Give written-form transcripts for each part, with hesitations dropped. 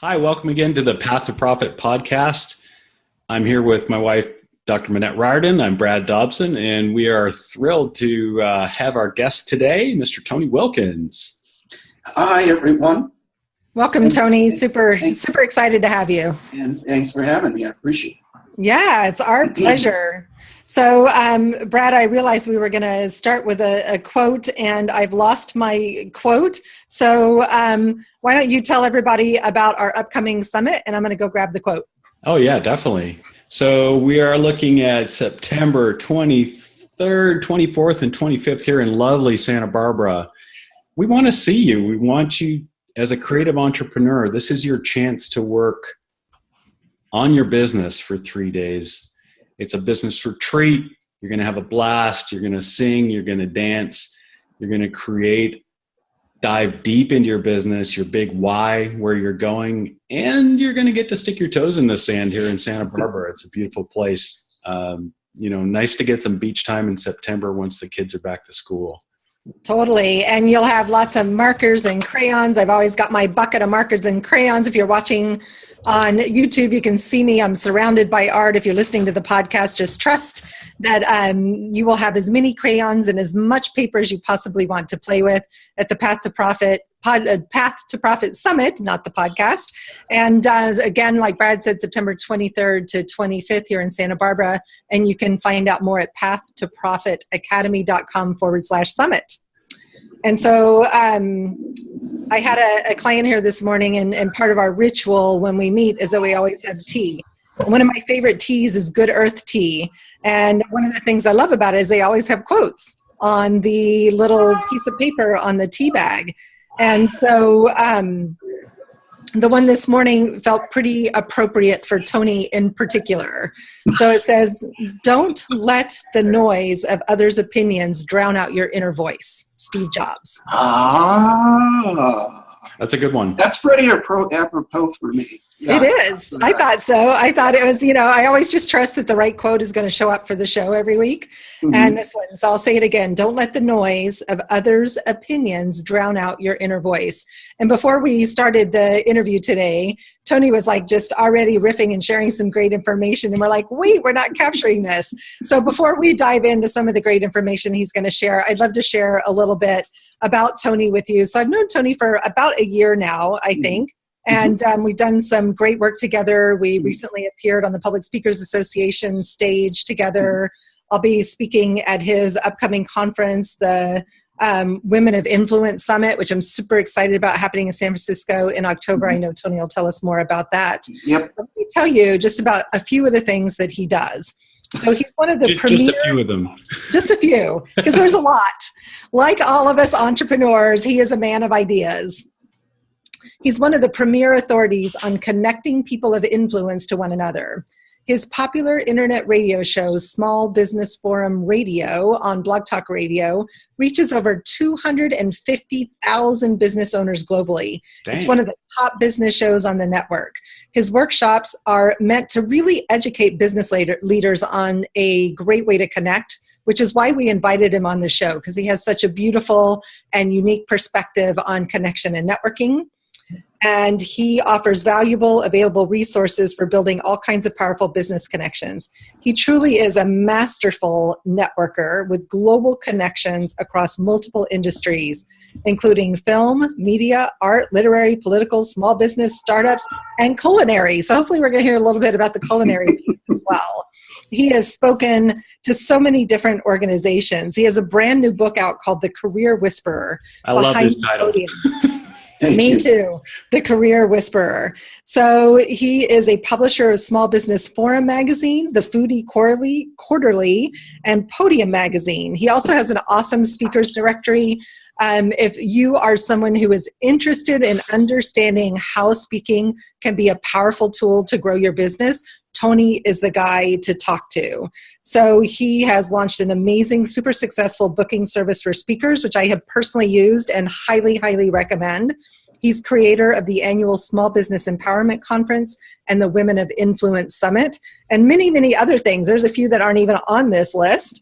Hi, welcome again to the Path to Profit podcast. I'm here with my wife, Dr. Minette Riordan. I'm Brad Dobson, and we are thrilled to have our guest today, Mr. Tony Wilkins. Hi, everyone. Welcome, Tony. Super excited to have you. And thanks for having me. I appreciate it. Yeah, it's our pleasure. So, Brad, I realized we were going to start with a quote, and I've lost my quote. So why don't you tell everybody about our upcoming summit, and I'm going to go grab the quote. Oh, yeah, definitely. So we are looking at September 23rd, 24th, and 25th here in lovely Santa Barbara. We want to see you. We want you as a creative entrepreneur. This is your chance to work on your business for 3 days. It's a business retreat. You're going to have a blast. You're going to sing. You're going to dance. You're going to create, dive deep into your business, your big why, where you're going, and you're going to get to stick your toes in the sand here in Santa Barbara. It's a beautiful place. Nice to get some beach time in September once the kids are back to school. Totally. And you'll have lots of markers and crayons. I've always got my bucket of markers and crayons. If you're watching on YouTube, you can see me. I'm surrounded by art. If you're listening to the podcast, just trust that you will have as many crayons and as much paper as you possibly want to play with at the Path to Profit Summit, not the podcast. And again, like Brad said, September 23rd to 25th here in Santa Barbara. And you can find out more at pathtoprofitacademy.com/summit. And so I had a client here this morning, and part of our ritual when we meet is that we always have tea. And one of my favorite teas is Good Earth tea. And one of the things I love about it is they always have quotes on the little piece of paper on the tea bag. And so the one this morning felt pretty appropriate for Tony in particular. So it says, "Don't let the noise of others' opinions drown out your inner voice." Steve Jobs. That's a good one. That's pretty apropos for me. Yeah. It is. I thought so. I thought it was, I always just trust that the right quote is going to show up for the show every week. Mm-hmm. And this one, so I'll say it again. Don't let the noise of others' opinions drown out your inner voice. And before we started the interview today, Tony was like just already riffing and sharing some great information. And we're like, wait, we're not capturing this. So before we dive into some of the great information he's going to share, I'd love to share a little bit about Tony with you. So I've known Tony for about a year now, I think. And we've done some great work together. We recently appeared on the Public Speakers Association stage together. I'll be speaking at his upcoming conference, the Women of Influence Summit, which I'm super excited about, happening in San Francisco in October. I know Tony will tell us more about that. Yep. Let me tell you just about a few of the things that he does. So he's one of the Just a few of them. Just a few, because there's a lot. Like all of us entrepreneurs, he is a man of ideas. He's one of the premier authorities on connecting people of influence to one another. His popular internet radio show, Small Business Forum Radio on Blog Talk Radio, reaches over 250,000 business owners globally. Dang. It's one of the top business shows on the network. His workshops are meant to really educate business leaders on a great way to connect, which is why we invited him on the show, because he has such a beautiful and unique perspective on connection and networking. And he offers valuable, available resources for building all kinds of powerful business connections. He truly is a masterful networker with global connections across multiple industries, including film, media, art, literary, political, small business, startups, and culinary. So hopefully we're going to hear a little bit about the culinary piece as well. He has spoken to so many different organizations. He has a brand new book out called The Career Whisperer. I love this title. Me too, The Career Whisperer. So he is a publisher of Small Business Forum magazine, the Foodie Quarterly, and Podium magazine. He also has an awesome speakers directory. If you are someone who is interested in understanding how speaking can be a powerful tool to grow your business, Tony is the guy to talk to. So he has launched an amazing, super successful booking service for speakers, which I have personally used and highly, highly recommend. He's creator of the annual Small Business Empowerment Conference and the Women of Influence Summit, and many, many other things. There's a few that aren't even on this list.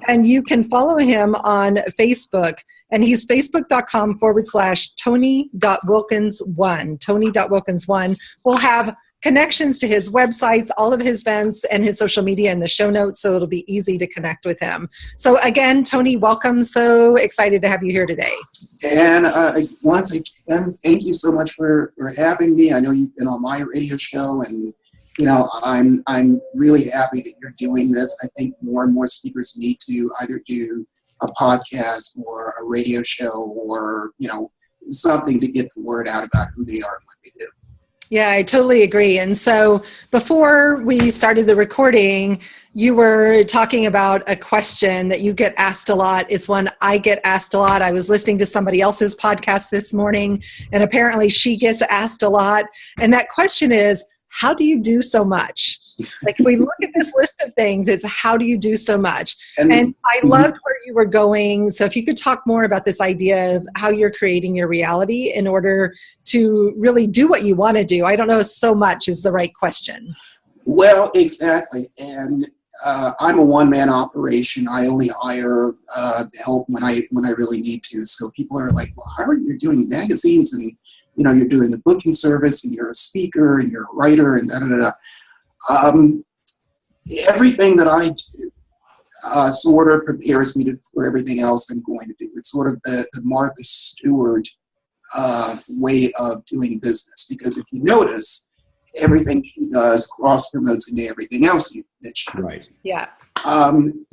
And you can follow him on Facebook. And he's facebook.com/Tony.Wilkins1. Tony.Wilkins1. We'll have connections to his websites, all of his events, and his social media in the show notes, so it'll be easy to connect with him. So again, Tony, welcome. So excited to have you here today. And once again, thank you so much for having me. I know you've been on my radio show, and I'm really happy that you're doing this. I think more and more speakers need to either do a podcast or a radio show or, something to get the word out about who they are and what they do. Yeah, I totally agree. And so before we started the recording, you were talking about a question that you get asked a lot. It's one I get asked a lot. I was listening to somebody else's podcast this morning, and apparently she gets asked a lot. And that question is, how do you do so much? Like, if we look at this list of things, it's how do you do so much? And I loved where you were going. So if you could talk more about this idea of how you're creating your reality in order to really do what you want to do. I don't know if so much is the right question. Well, exactly. And I'm a one-man operation. I only hire help when I really need to. So people are like, well, how are you doing magazines and you're doing the booking service and you're a speaker and you're a writer and da-da-da-da. Everything that I do sort of prepares me for everything else I'm going to do. It's sort of the Martha Stewart way of doing business, because if you notice, everything she does cross-promotes into everything else that she does. Right. Yeah.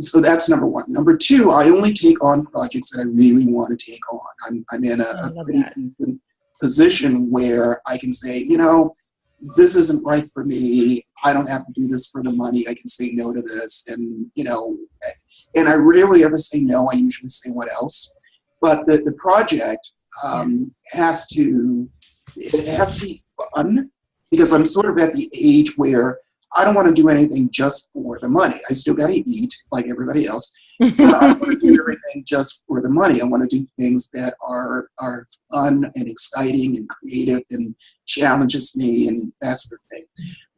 So that's number one. Number two, I only take on projects that I really want to take on. I'm in a pretty decent position where I can say, this isn't right for me. I don't have to do this for the money. I can say no to this. And, and I rarely ever say no. I usually say what else. But the project has to be fun, because I'm sort of at the age where I don't want to do anything just for the money. I still got to eat like everybody else. But I don't want to do everything just for the money. I want to do things that are fun and exciting and creative and challenges me and that sort of thing.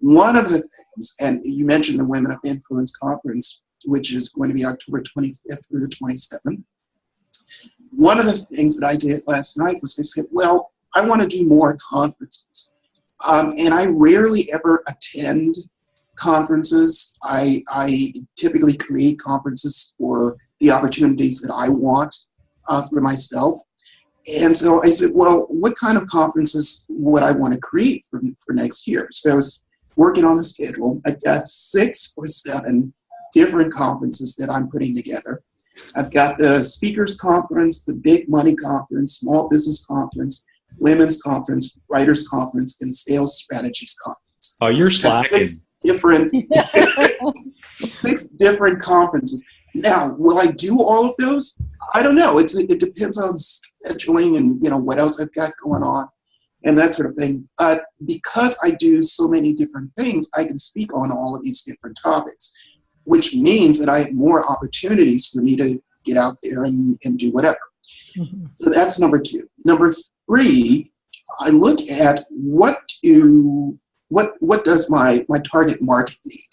One of the things, and you mentioned the Women of Influence Conference, which is going to be October 25th through the 27th. One of the things that I did last night was I said, well, I want to do more conferences. And I rarely ever attend conferences. I typically create conferences for the opportunities that I want for myself. And so I said, well, what kind of conferences would I want to create for next year? So I was working on the schedule. I've got 6 or 7 different conferences that I'm putting together. I've got the Speakers Conference, the Big Money Conference, Small Business Conference, Women's Conference, Writers Conference, and Sales Strategies Conference. Oh, you're slacking. 6 different conferences. Now, will I do all of those? I don't know. It depends on scheduling and what else I've got going on and that sort of thing. But because I do so many different things, I can speak on all of these different topics, which means that I have more opportunities for me to get out there and do whatever. Mm-hmm. So that's number 2. Number 3, I look at what does my target market need,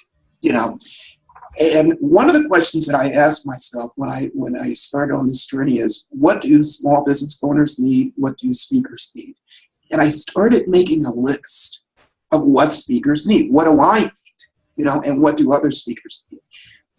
And one of the questions that I asked myself when I started on this journey is, what do small business owners need? What do speakers need? And I started making a list of what speakers need. What do I need? And what do other speakers need?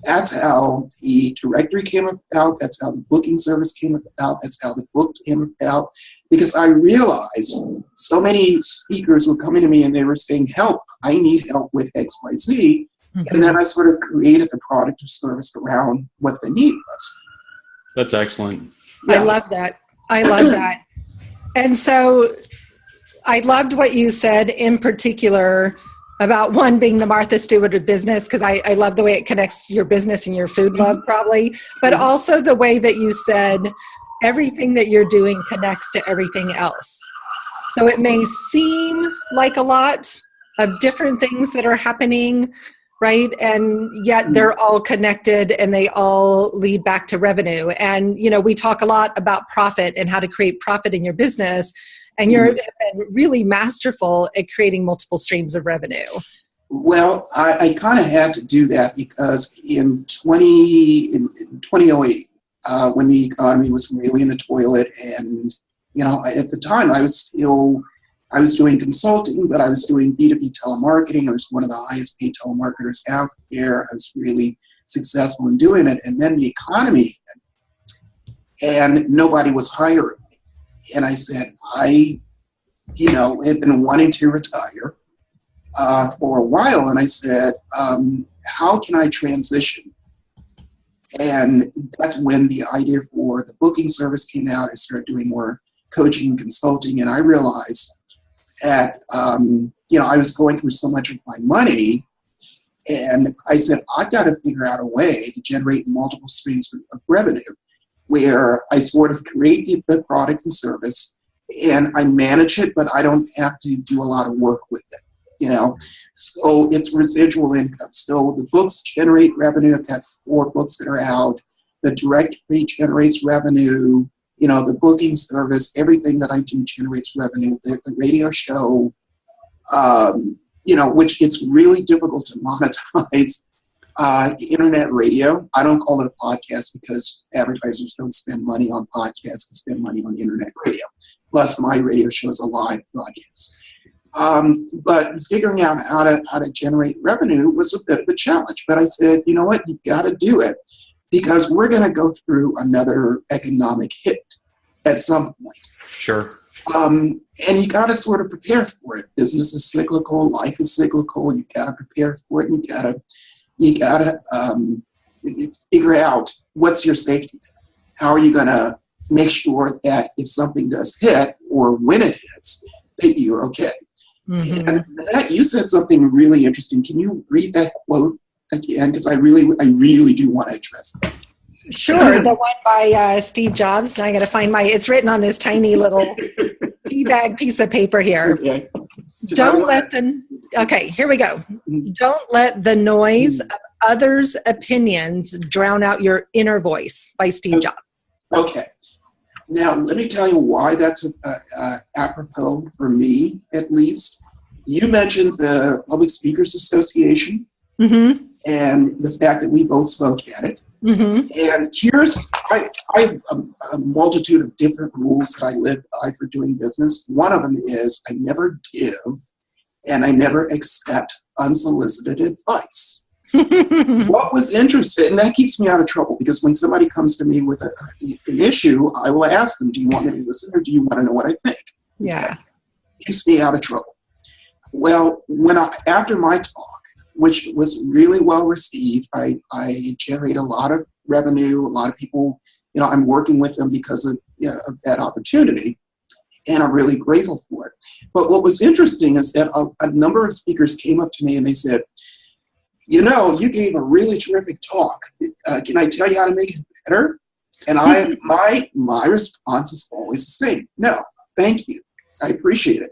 That's how the directory came about. That's how the booking service came about. That's how the book came about. Because I realized so many speakers were coming to me and they were saying, help, I need help with X, Y, Z. Mm-hmm. And then I sort of created the product or service around what the need was. That's excellent. Yeah. I love that. And so I loved what you said in particular about one being the Martha Stewart of business, because I love the way it connects your business and your food love probably, but also the way that you said everything that you're doing connects to everything else. So it may seem like a lot of different things that are happening, right? And yet they're all connected and they all lead back to revenue. And, we talk a lot about profit and how to create profit in your business. And you've been really masterful at creating multiple streams of revenue. Well, I kind of had to do that because in 2008, when the economy was really in the toilet, and at the time I was doing consulting, but I was doing B2B telemarketing. I was one of the highest paid telemarketers out there. I was really successful in doing it, and then the economy hit, and nobody was hiring me. And I said, I had been wanting to retire for a while, and I said, how can I transition? And that's when the idea for the booking service came out. I started doing more coaching and consulting, and I realized that I was going through so much of my money, and I said, I've got to figure out a way to generate multiple streams of revenue where I sort of create the product and service, and I manage it, but I don't have to do a lot of work with it. So it's residual income. So the books generate revenue. I've got 4 books that are out. The directory generates revenue. The booking service, everything that I do generates revenue. The radio show, which it's really difficult to monetize. Internet radio, I don't call it a podcast because advertisers don't spend money on podcasts, they spend money on internet radio. Plus, my radio show is a live broadcast. But figuring out how to generate revenue was a bit of a challenge. But I said, you know what, you've got to do it because we're going to go through another economic hit at some point. Sure. And you got to sort of prepare for it. Business is cyclical, life is cyclical. You got to prepare for it. You got to figure out what's your safety net. How are you going to make sure that if something does hit or when it hits, that you're okay? Mm-hmm. And Minette, you said something really interesting. Can you read that quote again? Because I really do want to address that. Sure, the one by Steve Jobs. And I got to find it's written on this tiny little tea bag piece of paper here. Okay. Okay, here we go. Don't let the noise of others' opinions drown out your inner voice by Steve Jobs. Okay. Now, let me tell you why that's apropos for me, at least. You mentioned the Public Speakers Association and the fact that we both spoke at it. Mm-hmm. And I have a multitude of different rules that I live by for doing business. One of them is I never give and I never accept unsolicited advice. What was interesting, and that keeps me out of trouble because when somebody comes to me with an issue, I will ask them, do you want me to listen or do you want to know what I think? Yeah. It keeps me out of trouble. Well, after my talk, which was really well received, I generate a lot of revenue, a lot of people, I'm working with them because of that opportunity, and I'm really grateful for it. But what was interesting is that a number of speakers came up to me and they said, you gave a really terrific talk. Can I tell you how to make it better? And my response is always the same. No, thank you. I appreciate it.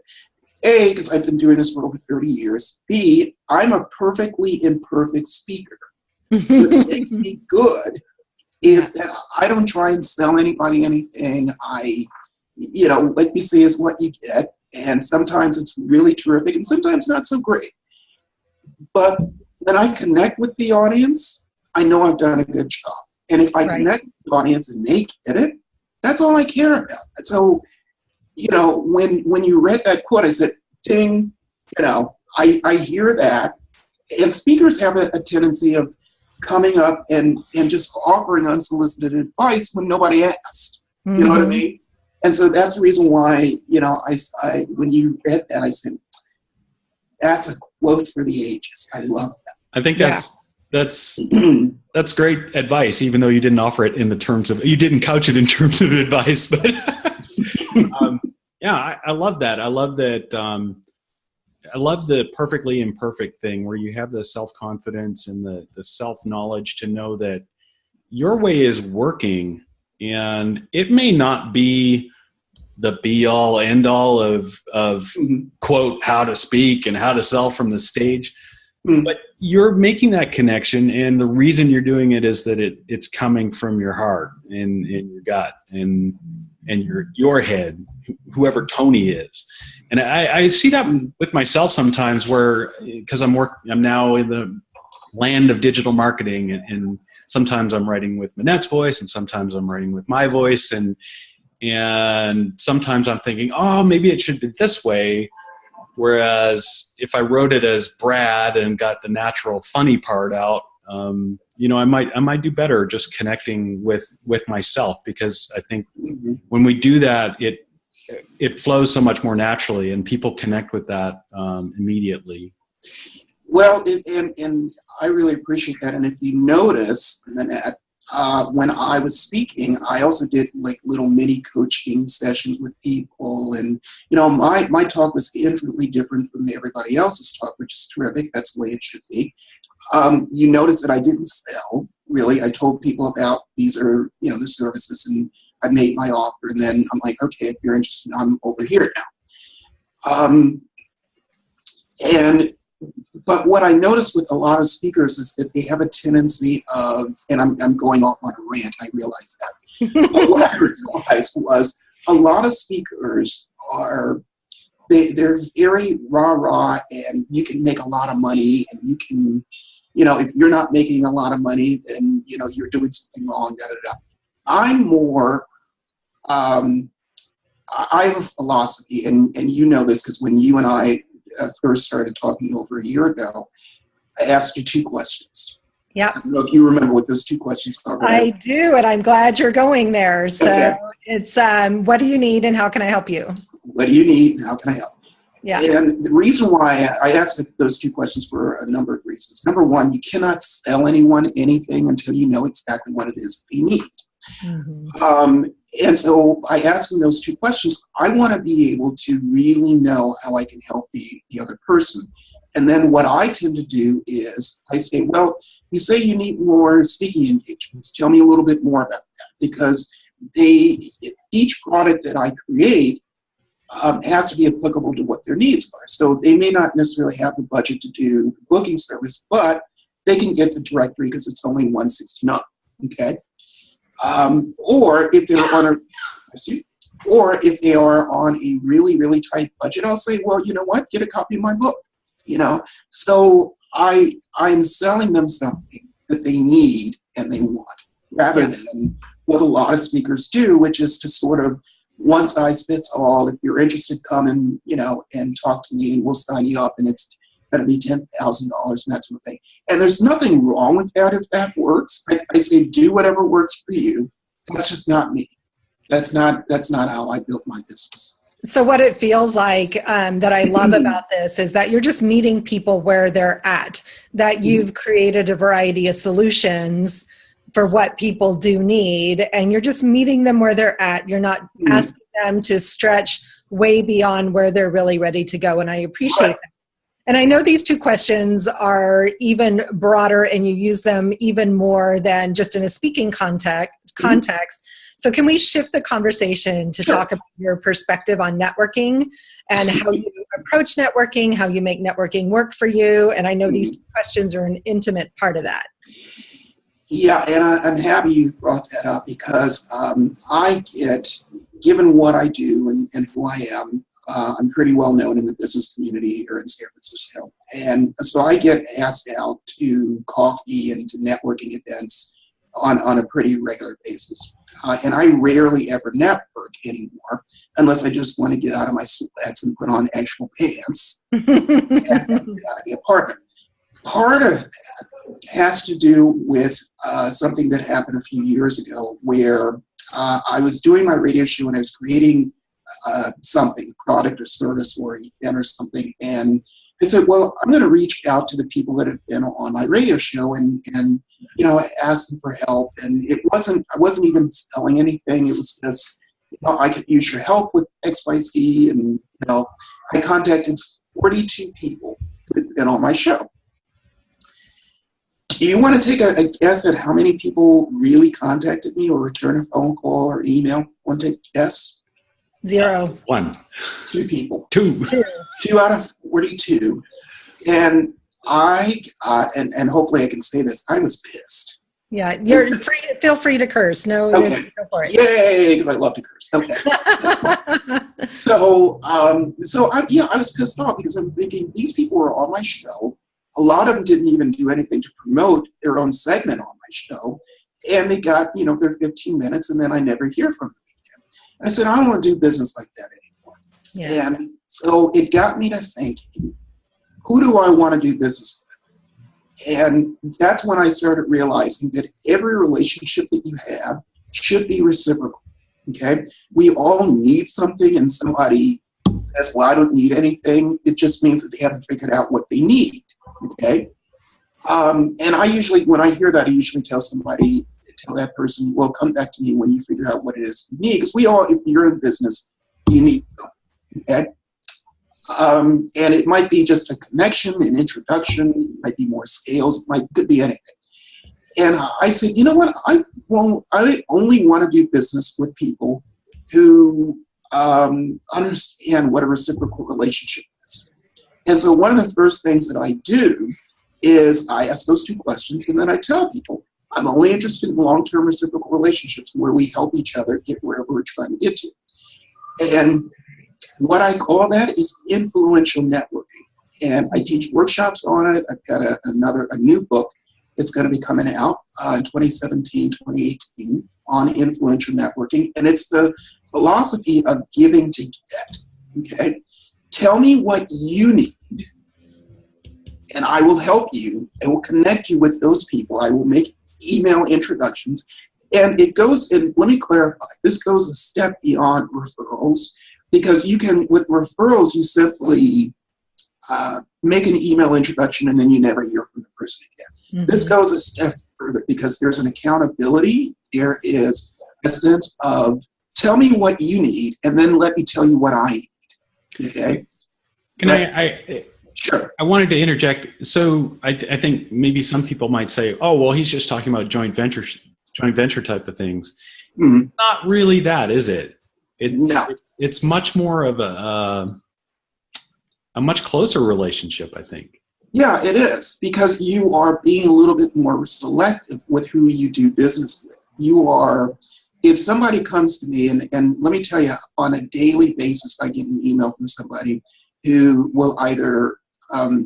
A, because I've been doing this for over 30 years. B, I'm a perfectly imperfect speaker. What makes me good is that I don't try and sell anybody anything. What you see is what you get. And sometimes it's really terrific and sometimes not so great. But when I connect with the audience, I know I've done a good job. And if I connect with the audience and they get it, that's all I care about. So, when you read that quote, I said, ding, I hear that. And speakers have a tendency of coming up and just offering unsolicited advice when nobody asked. Mm-hmm. You know what I mean? And so that's the reason why, I when you read that, I said, that's a quote for the ages. I love that. I think that's great advice, even though you didn't offer it in the terms of, you didn't couch it in terms of advice, but I love that. I love that. I love the perfectly imperfect thing where you have the self-confidence and the self-knowledge to know that your way is working, and it may not be the be-all, end-all of quote, how to speak and how to sell from the stage. But you're making that connection, and the reason you're doing it is that it's coming from your heart and your gut. And and your head, whoever Tony is. And I see that with myself sometimes, where because I'm now in the land of digital marketing, and sometimes I'm writing with Minette's voice, and sometimes I'm writing with my voice, and sometimes I'm thinking, oh, maybe it should be this way. Whereas if I wrote it as Brad and got the natural funny part out, I might do better just connecting with myself, because I think when we do that, it flows so much more naturally, and people connect with that immediately. Well, and I really appreciate that. And if you notice, Minette, when I was speaking, I also did like little mini coaching sessions with people, and my talk was infinitely different from everybody else's talk, which is terrific. That's the way it should be. You notice that I didn't sell, really. I told people about these are the services, and I made my offer, and then I'm like, okay, if you're interested, I'm over here now. But what I noticed with a lot of speakers is that they have a tendency of, and I'm going off on a rant, I realize that. But what I realized was a lot of speakers they're very rah-rah, and you can make a lot of money, and you can, if you're not making a lot of money, then, you're doing something wrong, da-da-da. I'm more, I have a philosophy, and you know this because when you and I first started talking over a year ago, I asked you 2 questions. Yeah. I don't know if you remember what those 2 questions are. I do, and I'm glad you're going there. So okay. It's what do you need and how can I help you? What do you need and how can I help? Yeah. And the reason why I asked those 2 questions for a number of reasons. Number one, you cannot sell anyone anything until you know exactly what it is they need. Mm-hmm. And so by asking those 2 questions, I want to be able to really know how I can help the other person. And then what I tend to do is I say, well, you say you need more speaking engagements. Tell me a little bit more about that, because each product that I create has to be applicable to what their needs are. So they may not necessarily have the budget to do the booking service, but they can get the directory because it's only $169. Okay. Or if they are on a really, really tight budget, I'll say, well, you know what, get a copy of my book, So I'm selling them something that they need and they want, rather than what a lot of speakers do, which is to sort of one size fits all. If you're interested, come and, and talk to me and we'll sign you up, and it's going to be $10,000 and that sort of thing. And there's nothing wrong with that if that works. I say do whatever works for you. That's just not me. That's not how I built my business. So what it feels like that I love about this is that you're just meeting people where they're at, that you've created a variety of solutions for what people do need, and you're just meeting them where they're at. You're not asking them to stretch way beyond where they're really ready to go, and I appreciate that. And I know these 2 questions are even broader, and you use them even more than just in a speaking context. So can we shift the conversation to talk about your perspective on networking and how you approach networking, how you make networking work for you? And I know these 2 questions are an intimate part of that. Yeah, and I'm happy you brought that up, because I get, given what I do and who I am, I'm pretty well known in the business community here in San Francisco. And so I get asked out to coffee and to networking events on a pretty regular basis. And I rarely ever network anymore, unless I just want to get out of my sweats and put on actual pants and get out of the apartment. Part of that has to do with something that happened a few years ago, where I was doing my radio show and I was creating something, a product or service or event or something. And I said, well, I'm going to reach out to the people that have been on my radio show and ask them for help. And I wasn't even selling anything. It was just, I could use your help with XYZ. And, I contacted 42 people who had been on my show. Do you want to take a guess at how many people really contacted me or returned a phone call or email? Want to take a guess? 0. 1. 2 people. 2. 2 out of 42. And I got, and hopefully I can say this, I was pissed. Yeah, you're free. Feel free to curse. No, Okay. go for it. Yay, because I love to curse. Okay. So I was pissed off because I'm thinking these people were on my show. A lot of them didn't even do anything to promote their own segment on my show. And they got, their 15 minutes and then I never hear from them again. I said, I don't want to do business like that anymore. Yeah. And so it got me to thinking, who do I want to do business with? And that's when I started realizing that every relationship that you have should be reciprocal. Okay? We all need something, and somebody says, well, I don't need anything. It just means that they haven't figured out what they need. Okay? And I usually, when I hear that, I usually tell that person, well, come back to me when you figure out what it is you need. Because we all, if you're in business, you need something. Okay? And it might be just a connection, an introduction, it might be more scales, could be anything. And I said, you know what, I only want to do business with people who understand what a reciprocal relationship is. And so one of the first things that I do is I ask those two questions, and then I tell people, I'm only interested in long-term reciprocal relationships where we help each other get wherever we're trying to get to. And what I call that is influential networking. And I teach workshops on it. I've got a new book that's going to be coming out in 2017, 2018 on influential networking. And it's the philosophy of giving to get. Okay? Tell me what you need, and I will help you. I will connect you with those people. I will make email introductions. And it goes, and let me clarify, this goes a step beyond referrals. Because you can, with referrals, you simply make an email introduction and then you never hear from the person again. Mm-hmm. This goes a step further because there's an accountability. There is a sense of, tell me what you need and then let me tell you what I need. Okay? Sure. I wanted to interject. So I think maybe some people might say, oh, well, he's just talking about joint venture type of things. Mm-hmm. Not really that, is it? It's much more of a much closer relationship, I think. Yeah, it is, because you are being a little bit more selective with who you do business with. You are, if somebody comes to me, and let me tell you, on a daily basis, I get an email from somebody who will either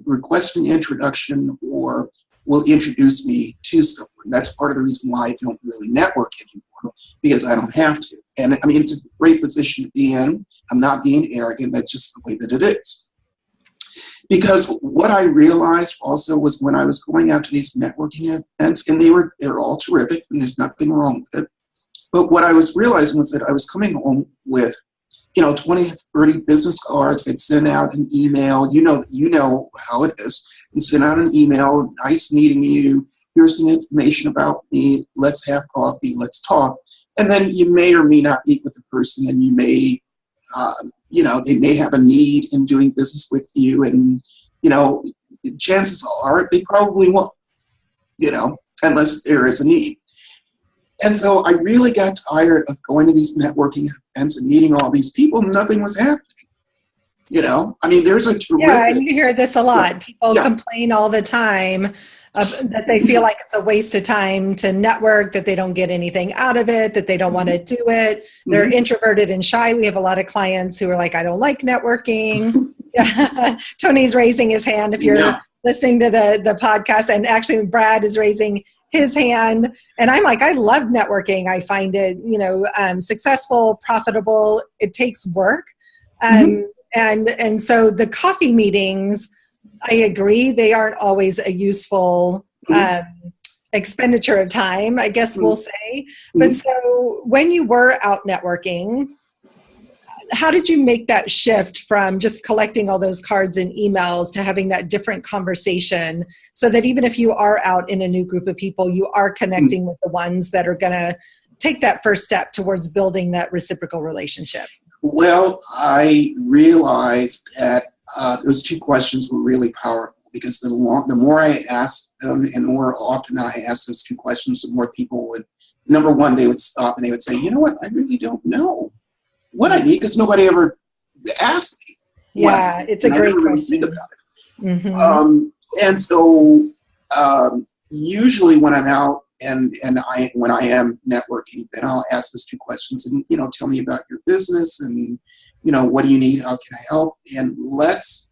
request an introduction or will introduce me to someone. That's part of the reason why I don't really network anymore, because I don't have to. And I mean, it's a great position to be in. I'm not being arrogant. That's just the way that it is. Because what I realized also was when I was going out to these networking events, and they're all terrific, and there's nothing wrong with it. But what I was realizing was that I was coming home with, 20, 30 business cards. I'd send out an email. You know how it is. You send out an email. Nice meeting you. Here's some information about me. Let's have coffee. Let's talk. And then you may or may not meet with the person, and you may, they may have a need in doing business with you, and, chances are they probably won't, unless there is a need. And so I really got tired of going to these networking events and meeting all these people, and nothing was happening. I mean, there's a terrific... Yeah, and you hear this a lot. People complain all the time that they feel like it's a waste of time to network, that they don't get anything out of it, that they don't want to do it. They're introverted and shy. We have a lot of clients who are like, I don't like networking. Tony's raising his hand if you're listening to the podcast. And actually, Brad is raising his hand. And I'm like, I love networking. I find it, successful, profitable. It takes work. And so the coffee meetings, I agree, they aren't always a useful expenditure of time, I guess we'll say. But so when you were out networking, how did you make that shift from just collecting all those cards and emails to having that different conversation, so that even if you are out in a new group of people, you are connecting with the ones that are going to take that first step towards building that reciprocal relationship? Well, I realized that those two questions were really powerful, because the more I asked them, and more often that I asked those two questions, the more people would, number one, they would stop and they would say, you know what, I really don't know what I need, because nobody ever asked me. Yeah, it's a great question. Think about it. And so usually when I'm out when I am networking, then I'll ask those two questions and, tell me about your business and, what do you need? How can I help? And let's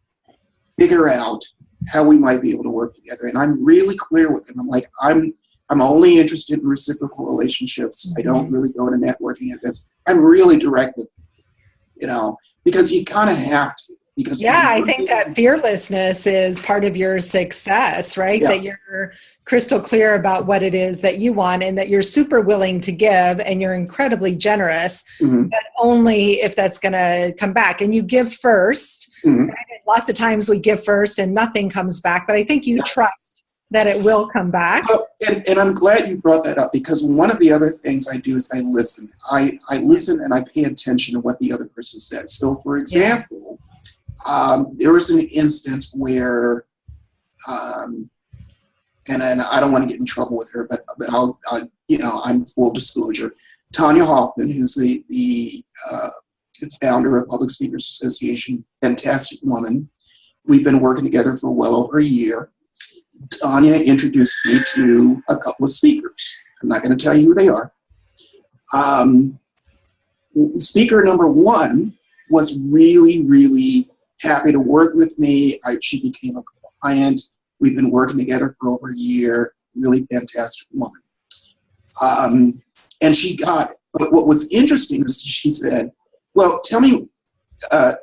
figure out how we might be able to work together. And I'm really clear with them. I'm like, I'm only interested in reciprocal relationships. I don't really go to networking events. I'm really direct with them, because you kind of have to. Because I think that fearlessness is part of your success, right? Yeah. That you're crystal clear about what it is that you want and that you're super willing to give and you're incredibly generous, but only if that's going to come back. And you give first. Right? Lots of times we give first and nothing comes back, but I think you trust that it will come back. Well, and I'm glad you brought that up, because one of the other things I do is I listen. I listen and I pay attention to what the other person said. So, for example, there was an instance where, and I don't want to get in trouble with her, but I'll I'm full disclosure. Tanya Hoffman, who's the founder of Public Speakers Association, fantastic woman. We've been working together for well over a year. Tanya introduced me to a couple of speakers. I'm not going to tell you who they are. Speaker number one was really, really happy to work with me. She became a client. We've been working together for over a year. Really fantastic woman. And she got it. But what was interesting is she said, well, tell me,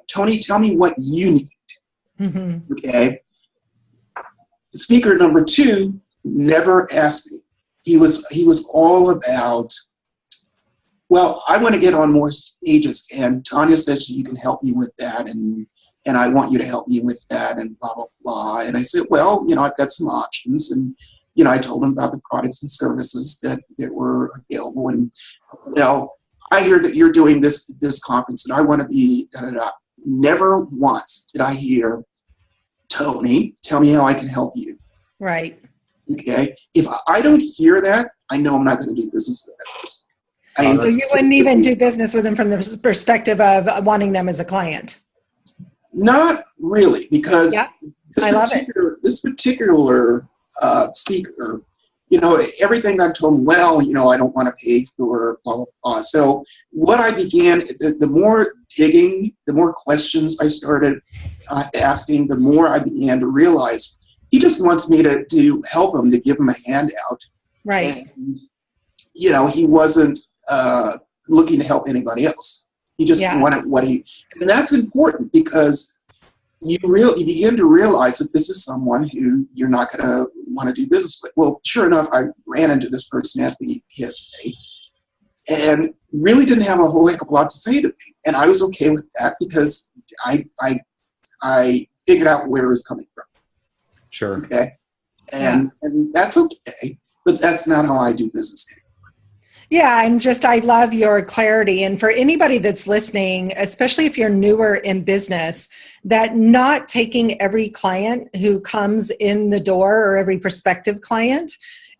Tony, tell me what you need. Okay. Speaker number two never asked me. He was all about, well, I want to get on more stages, and Tanya says you can help me with that, and I want you to help me with that, and blah, blah, blah. And I said, well, I've got some options. And, I told him about the products and services that were available. And, well, I hear that you're doing this conference, and I want to be da-da-da. Never once did I hear, Tony, tell me how I can help you. Right. Okay. If I don't hear that, I know I'm not going to do business with that person. So you wouldn't even do business with them from the perspective of wanting them as a client? Not really, because this particular speaker, everything that I told him, well, I don't want to pay for blah, blah, blah. So what I began, the more digging, the more questions I started asking, the more I began to realize he just wants me to help him, to give him a handout. Right. And, he wasn't looking to help anybody else. He just wanted and that's important, because you begin to realize that this is someone who you're not going to want to do business with. Well, sure enough, I ran into this person at the PSA and really didn't have a whole heck of a lot to say to me. And I was okay with that, because I figured out where it was coming from. Sure. Okay. And that's okay, but that's not how I do business anymore. Yeah, and I love your clarity. And for anybody that's listening, especially if you're newer in business, that not taking every client who comes in the door or every prospective client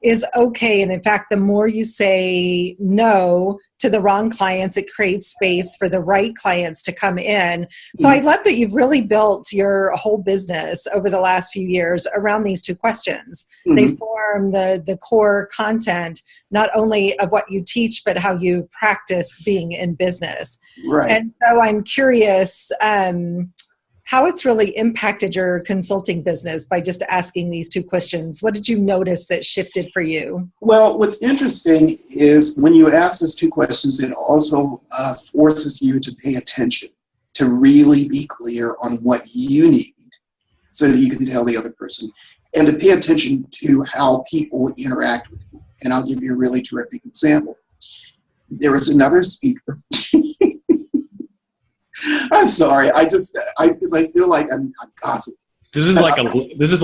is okay. And in fact, the more you say no to the wrong clients, it creates space for the right clients to come in. So I love that you've really built your whole business over the last few years around these two questions. They form the core content, not only of what you teach, but how you practice being in business. Right. And so I'm curious how it's really impacted your consulting business by just asking these two questions. What did you notice that shifted for you? Well, what's interesting is when you ask those two questions, it also forces you to pay attention, to really be clear on what you need so that you can tell the other person, and to pay attention to how people interact with you. And I'll give you a really terrific example. There was another speaker. I'm sorry. Because I feel like I'm gossiping. This is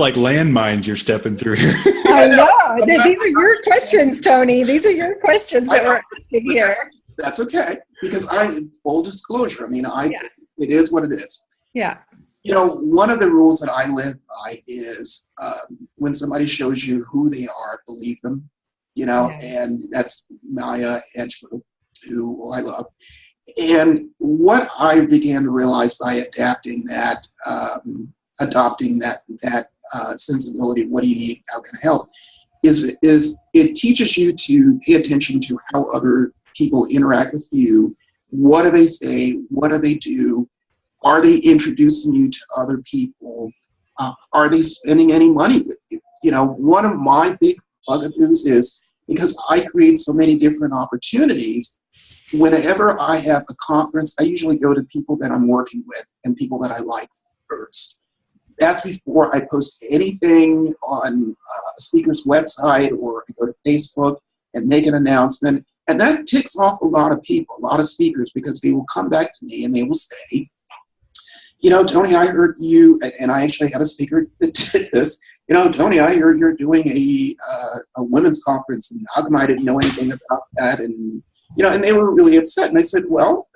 like landmines you're stepping through here. I know. These are your questions, Tony. These are your questions that we're asking here. That's okay, because full disclosure. I mean, it is what it is. Yeah. One of the rules that I live by is when somebody shows you who they are, believe them. And that's Maya Angelou, who I love. And what I began to realize by adopting that sensibility, what do you need, how can I help, is it teaches you to pay attention to how other people interact with you. What do they say? What do they do? Are they introducing you to other people? Are they spending any money with you? You know, one of my big bugaboos is, because I create so many different opportunities, whenever I have a conference, I usually go to people that I'm working with and people that I like first. That's before I post anything on a speaker's website, or I go to Facebook and make an announcement. And that ticks off a lot of people, a lot of speakers, because they will come back to me and they will say, you know, Tony, I heard you, and I actually had a speaker that did this. You know, Tony, I heard you're doing a women's conference, and how come I didn't know anything about that? And, you know, and they were really upset. And I said, well,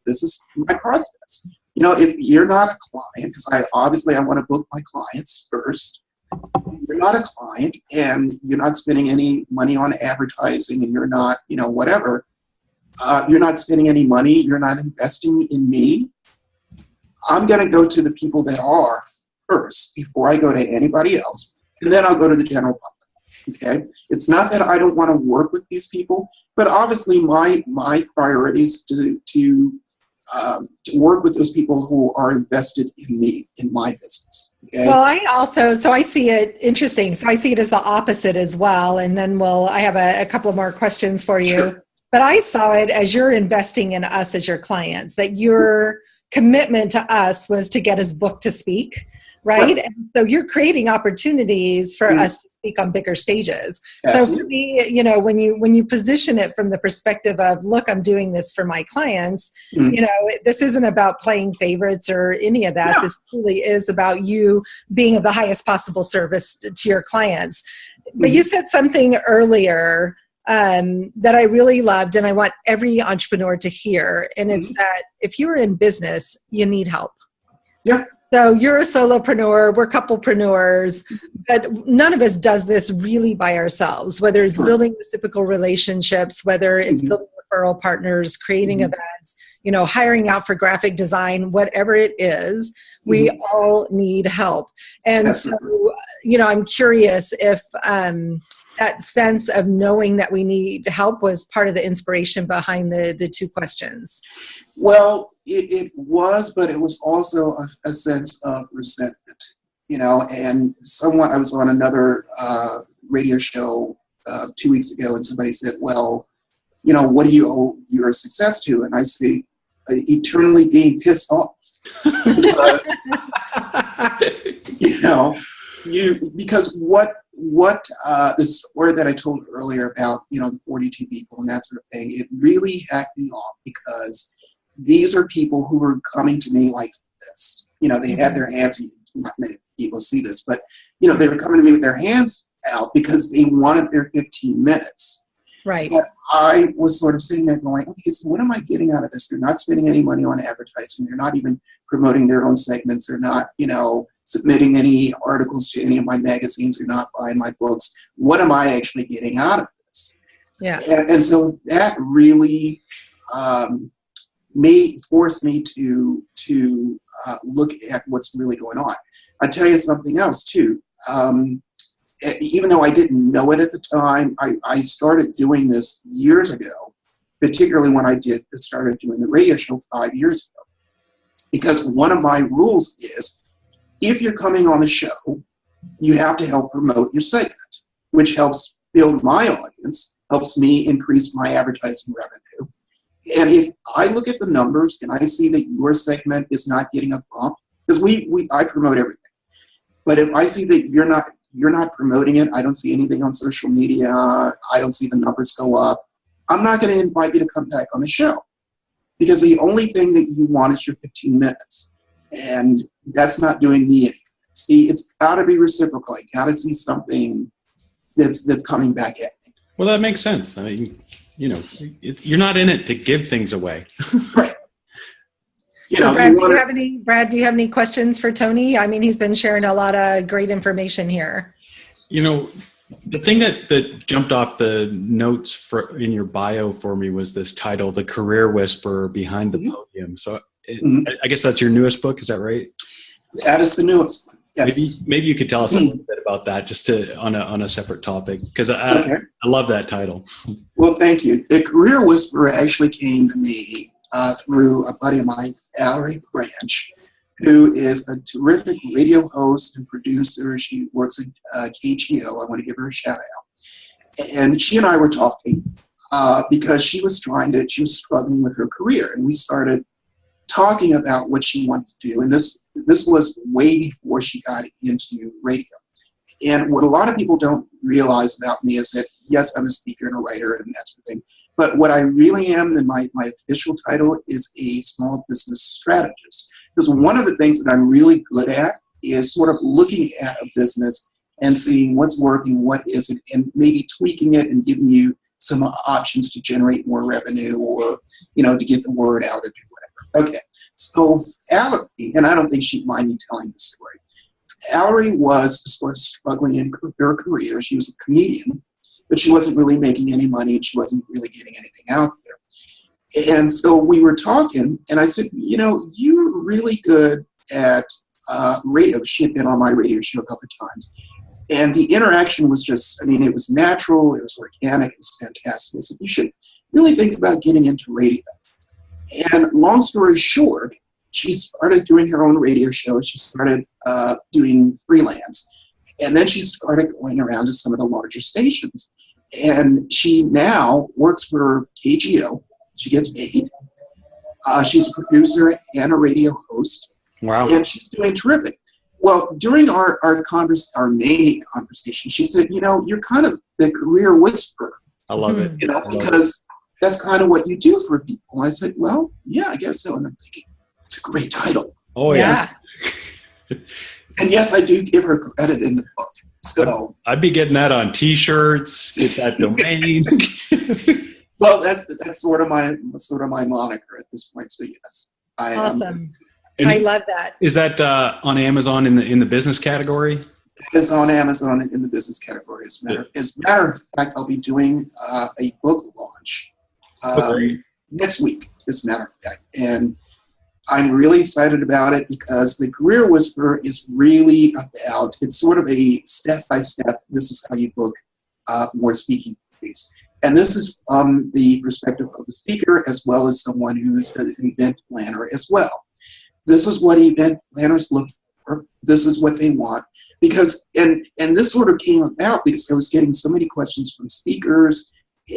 this is my process. You know, if you're not a client, because I want to book my clients first. If you're not a client and you're not spending any money on advertising, and you're not, you know, whatever, you're not spending any money, you're not investing in me, I'm going to go to the people that are first before I go to anybody else, and then I'll go to the general public. Okay? It's not that I don't want to work with these people, but obviously my priority is to work with those people who are invested in me, in my business. Okay? Well, I see it interesting. So I see it as the opposite as well. And then I have a couple of more questions for you. Sure. But I saw it as you're investing in us as your clients, that your commitment to us was to get us booked to speak, right? And so you're creating opportunities for us to speak on bigger stages. Absolutely. So for me, you know, when you position it from the perspective of, look, I'm doing this for my clients, you know, this isn't about playing favorites or any of that. No. This truly is about you being of the highest possible service to your clients. But you said something earlier that I really loved, and I want every entrepreneur to hear. And it's that if you're in business, you need help. Yeah. So you're a solopreneur, we're couplepreneurs, but none of us does this really by ourselves, whether it's building reciprocal relationships, whether it's building referral partners, creating events, you know, hiring out for graphic design, whatever it is, we all need help. And so, you know, I'm curious if that sense of knowing that we need help was part of the inspiration behind the two questions. Well, it was, but it was also a sense of resentment, you know. And I was on another radio show 2 weeks ago, and somebody said, well, you know, what do you owe your success to? And I say, eternally being pissed off. Because, you know, because what the story that I told earlier about, you know, the 42 people and that sort of thing, it really hacked me off, because these are people who were coming to me like this. You know, they had their hands, not many people see this, but, you know, they were coming to me with their hands out because they wanted their 15 minutes. Right. But I was sort of sitting there going, okay, so what am I getting out of this? They're not spending any money on advertising. They're not even promoting their own segments. They're not, you know, submitting any articles to any of my magazines. They're not buying my books. What am I actually getting out of this? Yeah. And so that really forced me to look at what's really going on. I'll tell you something else too. Even though I didn't know it at the time, I started doing this years ago, particularly when I started doing the radio show 5 years ago. Because one of my rules is, if you're coming on the show, you have to help promote your segment, which helps build my audience, helps me increase my advertising revenue. And if I look at the numbers and I see that your segment is not getting a bump, because I promote everything. But if I see that you're not promoting it, I don't see anything on social media, I don't see the numbers go up, I'm not going to invite you to come back on the show. Because the only thing that you want is your 15 minutes. And that's not doing me any good. See, it's got to be reciprocal. I got to see something that's coming back at me. Well, that makes sense. I mean, you know, you're not in it to give things away. Right. So Brad, do you have any questions for Tony? I mean, he's been sharing a lot of great information here. You know, the thing that jumped off the notes in your bio for me was this title, The Career Whisperer Behind the Podium. So I guess that's your newest book. Is that right? That is the newest one. Yes. Maybe you could tell us a little bit about that, just on a separate topic, because Okay. I love that title. Well, thank you. The Career Whisperer actually came to me through a buddy of mine, Valerie Branch, who is a terrific radio host and producer. She works at KGO. I want to give her a shout out. And she and I were talking because she was struggling with her career. And we started talking about what she wanted to do. And this was way before she got into radio. And what a lot of people don't realize about me is that, yes, I'm a speaker and a writer and that sort of thing. But what I really am, and my official title, is a small business strategist. Because one of the things that I'm really good at is sort of looking at a business and seeing what's working, what isn't, and maybe tweaking it and giving you some options to generate more revenue or, to get the word out or do whatever. Okay, so Valerie, and I don't think she'd mind me telling the story. Valerie was sort of struggling in her career. She was a comedian, but she wasn't really making any money and she wasn't really getting anything out there. And so we were talking, and I said, you're really good at radio. She had been on my radio show a couple of times. And the interaction was just, it was natural, it was organic, it was fantastic. I said, you should really think about getting into radio. And long story short, she started doing her own radio show. She started doing freelance. And then she started going around to some of the larger stations. And she now works for KGO. She gets paid. She's a producer and a radio host. Wow. And she's doing terrific. Well, during our main conversation, she said, you're kind of the career whisperer. I love it. Because that's kind of what you do for people. And I said, well, yeah, I guess so. And I'm thinking, it's a great title. Oh, yeah. And yes, I do give her credit in the book. So I'd be getting that on T-shirts, get that domain. Well, that's sort of my moniker at this point. So yes, awesome. I love that. Is that on Amazon in the business category? It's on Amazon in the business category. As a matter of fact, I'll be doing a book launch next week, as a matter of fact. And I'm really excited about it because the Career Whisperer is really about, it's sort of a step-by-step, this is how you book more speaking gigs. And this is from the perspective of the speaker as well as someone who is an event planner as well. This is what event planners look for. This is what they want. Because, and this sort of came about because I was getting so many questions from speakers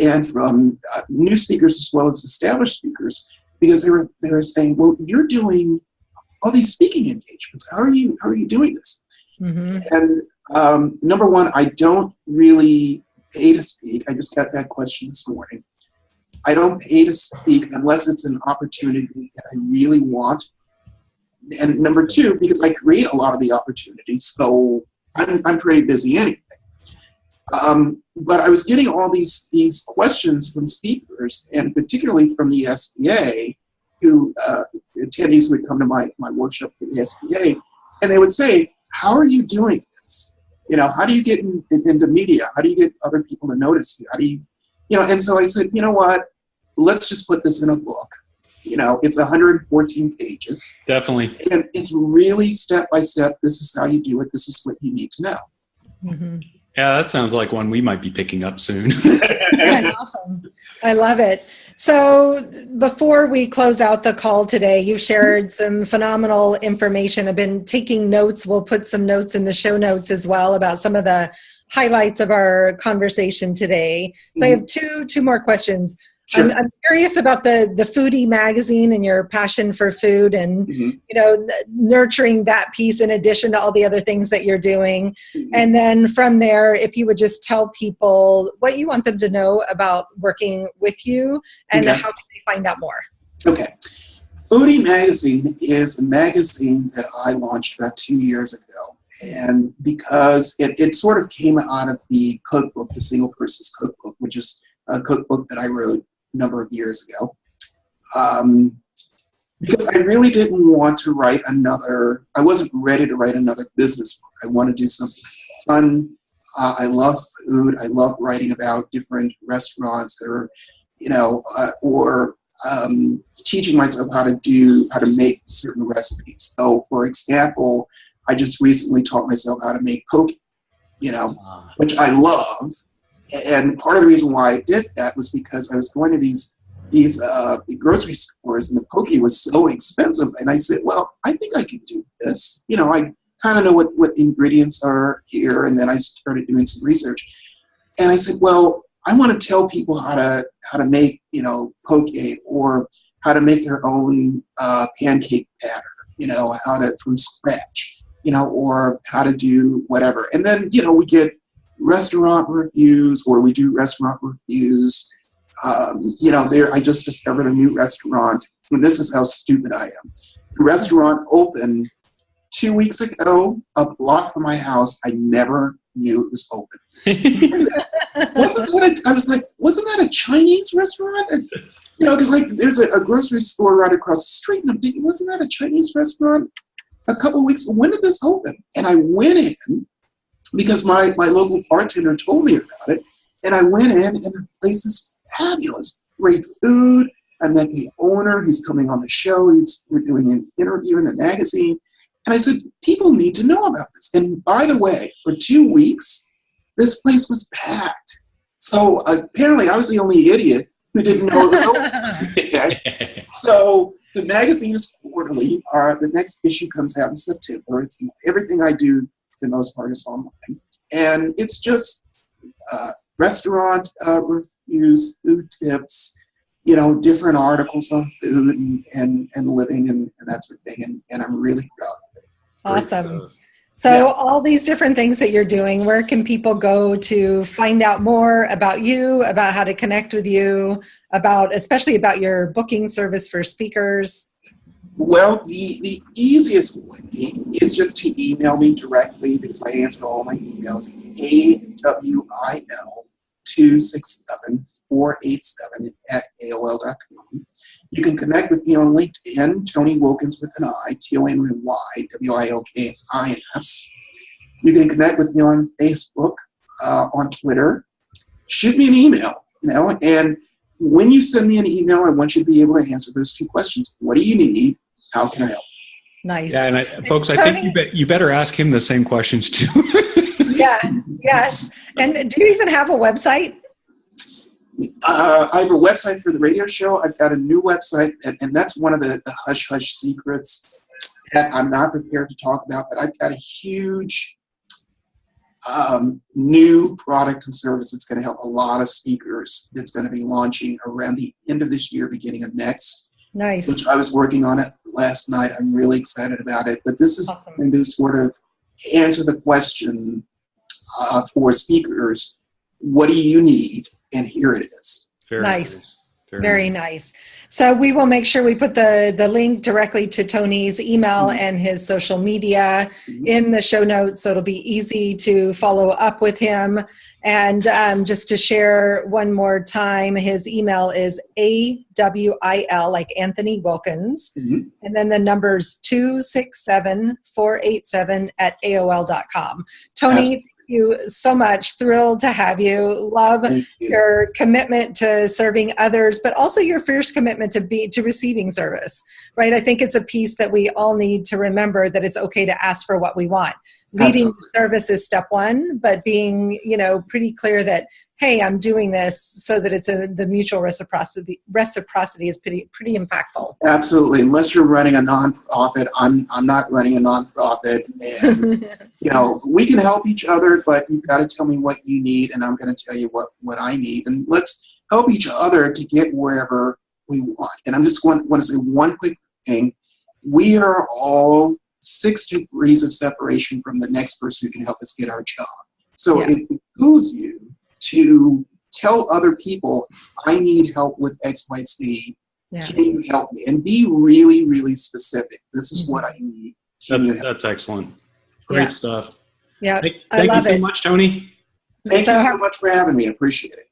and from new speakers as well as established speakers, because they were saying, well, you're doing all these speaking engagements. How are you doing this? Mm-hmm. And number one, I don't really pay to speak. I just got that question this morning. I don't pay to speak unless it's an opportunity that I really want. And number two, because I create a lot of the opportunities, so I'm pretty busy anyway. But I was getting all these questions from speakers, and particularly from the SBA, who attendees would come to my workshop at the SBA, and they would say, how are you doing this? How do you get into media? How do you get other people to notice you? How do you, and so I said, you know what, let's just put this in a book. It's 114 pages. Definitely. And it's really step by step. This is how you do it. This is what you need to know. Mm-hmm. Yeah, that sounds like one we might be picking up soon. That's awesome. I love it. So before we close out the call today, you've shared some phenomenal information. I've been taking notes. We'll put some notes in the show notes as well about some of the highlights of our conversation today. So I have two more questions. Sure. I'm curious about the foodie magazine and your passion for food and, nurturing that piece in addition to all the other things that you're doing. Mm-hmm. And then from there, if you would just tell people what you want them to know about working with you and how can they find out more? Okay. Foodie Magazine is a magazine that I launched about 2 years ago. And because it sort of came out of the cookbook, the Single Person's Cookbook, which is a cookbook that I wrote a number of years ago, because I really didn't want to write I wasn't ready to write another business book. I want to do something fun. I love food. I love writing about different restaurants or teaching myself how to make certain recipes. So for example, I just recently taught myself how to make poke. which I love. And part of the reason why I did that was because I was going to these grocery stores, and the poke was so expensive. And I said, well, I think I can do this. I kind of know what ingredients are here. And then I started doing some research. And I said, well, I want to tell people how to make, poke, or how to make their own pancake batter, how to from scratch, or how to do whatever. And then, we get restaurant reviews, or we do restaurant reviews. I just discovered a new restaurant, and this is how stupid I am. The restaurant opened 2 weeks ago, a block from my house. I never knew it was open. I was like, wasn't that a Chinese restaurant? And, because there's a grocery store right across the street, and I'm thinking, wasn't that a Chinese restaurant a couple of weeks ago? When did this open? And I went in because my local bartender told me about it, and I went in, and the place is fabulous. Great food. I met the owner. He's coming on the show. We're doing an interview in the magazine. And I said, people need to know about this. And by the way, for 2 weeks, this place was packed. So apparently I was the only idiot who didn't know it was open. Okay? So the magazine is quarterly. The next issue comes out in September. It's everything I do, for the most part, is online. And it's just restaurant reviews, food tips, different articles on food and living and that sort of thing. And I'm really proud of it. Awesome. So all these different things that you're doing, where can people go to find out more about you, about how to connect with you, especially about your booking service for speakers? Well, the easiest way is just to email me directly, because I answer all my emails. AWIL267-487 You can connect with me on LinkedIn, Tony Wilkins with an I, Tony, Wilkins. You can connect with me on Facebook, on Twitter. Shoot me an email, and when you send me an email, I want you to be able to answer those 2 questions. What do you need? How can I help? Nice. Yeah, and folks, Tony, I think you better ask him the same questions too. Yes. And do you even have a website? I have a website for the radio show. I've got a new website, and that's one of the hush-hush secrets that I'm not prepared to talk about, but I've got a huge new product and service that's going to help a lot of speakers that's going to be launching around the end of this year, beginning of next. Nice. Which I was working on it last night. I'm really excited about it. But this is going to sort of answer the question for speakers, what do you need? And here it is. Very nice. So we will make sure we put the link directly to Tony's email and his social media in the show notes, so it'll be easy to follow up with him. And just to share one more time, his email is AWIL, like Anthony Wilkins, and then the numbers 267-487 @AOL.com. Tony, you so much. Thrilled to have you. Love your commitment to serving others, but also your fierce commitment to receiving service, right? I think it's a piece that we all need to remember, that it's okay to ask for what we want. Leading service is step one, but being, pretty clear that, hey, I'm doing this so that it's the mutual reciprocity is pretty impactful. Absolutely. Unless you're running a nonprofit, I'm not running a nonprofit, and we can help each other, but you've got to tell me what you need, and I'm going to tell you what I need, and let's help each other to get wherever we want. And I'm just want to say one quick thing. We are all 6 degrees of separation from the next person who can help us get our job. So it behooves you to tell other people, I need help with X, Y, Z. Can you help me? And be really, really specific. This is what I need. That's excellent. Great stuff. Yeah. Thank you so much, Tony. Thank you so much for having me. I appreciate it.